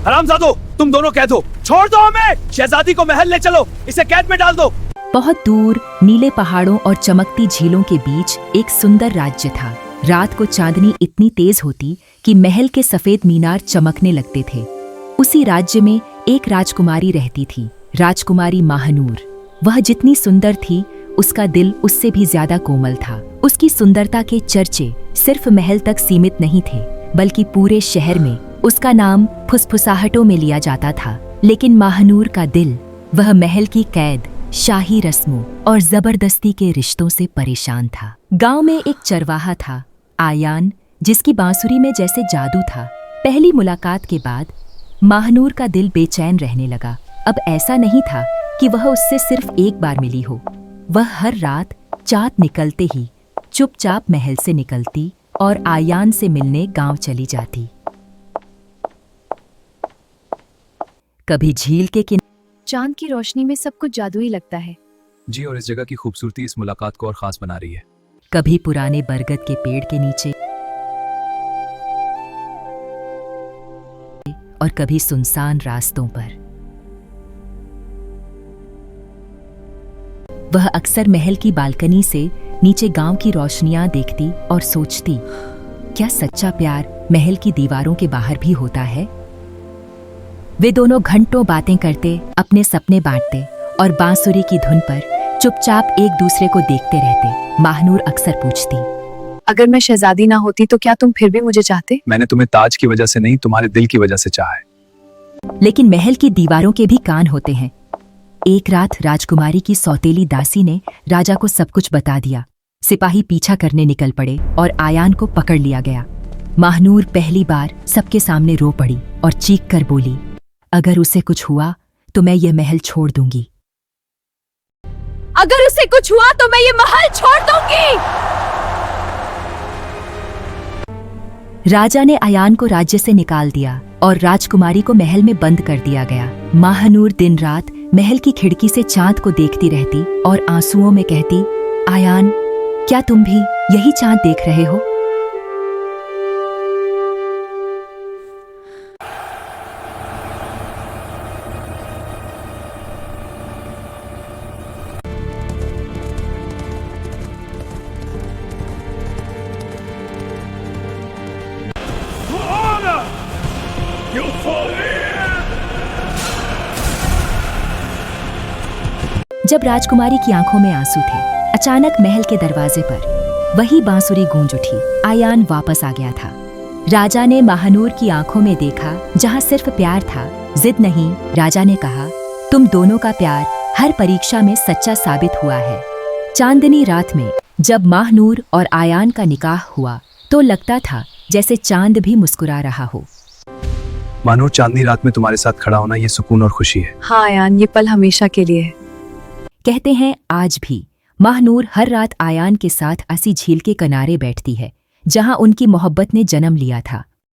हरामजादो, तुम दोनों कैद हो। छोड़ दो हमें। शहजादी को महल ले चलो, इसे कैद में डाल दो। बहुत दूर नीले पहाड़ों और चमकती झीलों के बीच एक सुंदर राज्य था। रात को चांदनी इतनी तेज होती कि महल के सफेद मीनार चमकने लगते थे। उसी राज्य में एक राजकुमारी रहती थी, राजकुमारी महानूर। वह जितनी सुंदर थी, उसका दिल उससे भी ज्यादा कोमल था। उसकी सुंदरता के चर्चे सिर्फ महल तक सीमित नहीं थे, बल्कि पूरे शहर में उसका नाम फुसफुसाहटों में लिया जाता था। लेकिन महानूर का दिल, वह महल की कैद, शाही रस्मों और जबरदस्ती के रिश्तों से परेशान था। गांव में एक चरवाहा था, आयान, जिसकी बांसुरी में जैसे जादू था। पहली मुलाकात के बाद महानूर का दिल बेचैन रहने लगा। अब ऐसा नहीं था कि वह उससे सिर्फ एक बार मिली हो। वह हर रात चाँद निकलते ही चुपचाप महल से निकलती और आयान से मिलने गांव चली जाती। कभी झील के किनारे चांद की रोशनी में सब कुछ जादुई लगता है। जी, और इस जगह की खूबसूरती इस मुलाकात को और खास बना रही है। कभी पुराने बरगद के पेड़ के नीचे और कभी सुनसान रास्तों पर। वह अक्सर महल की बालकनी से नीचे गांव की रोशनियां देखती और सोचती, क्या सच्चा प्यार महल की दीवारों के बाहर भी होता है? वे दोनों घंटों बातें करते, अपने सपने बांटते और बांसुरी की धुन पर चुपचाप एक दूसरे को देखते रहते। महानूर अक्सर पूछती, अगर मैं शहजादी ना होती तो क्या तुम फिर भी मुझे चाहते? मैंने तुम्हें ताज की वजह से नहीं, तुम्हारे दिल की वजह से चाहा है। लेकिन महल की दीवारों के भी कान होते हैं। एक रात राजकुमारी की सौतेली दासी ने राजा को सब कुछ बता दिया। सिपाही पीछा करने निकल पड़े और आयान को पकड़ लिया गया। महानूर पहली बार सबके सामने रो पड़ी और चीख कर बोली, अगर उसे कुछ हुआ तो मैं यह महल छोड़ दूंगी। अगर उसे कुछ हुआ तो मैं ये महल छोड़ दूंगी। राजा ने आयान को राज्य से निकाल दिया और राजकुमारी को महल में बंद कर दिया गया। महानूर दिन रात महल की खिड़की से चांद को देखती रहती और आंसुओं में कहती, आयान, क्या तुम भी यही चांद देख रहे हो? जब राजकुमारी की आंखों में आंसू थे, अचानक महल के दरवाजे पर वही बांसुरी गूंज उठी। आयान वापस आ गया था। राजा ने महानूर की आंखों में देखा, जहां सिर्फ प्यार था, जिद नहीं। राजा ने कहा, तुम दोनों का प्यार हर परीक्षा में सच्चा साबित हुआ है। चांदनी रात में जब महानूर और आयान का निकाह हुआ तो लगता था जैसे चांद भी मुस्कुरा रहा हो। महानूर, चांदनी रात में तुम्हारे साथ खड़ा होना ये सुकून और खुशी है। हाँ आयान, ये पल हमेशा के लिए है। कहते हैं आज भी महानूर हर रात आयान के साथ असी झील के किनारे बैठती है, जहां उनकी मोहब्बत ने जन्म लिया था।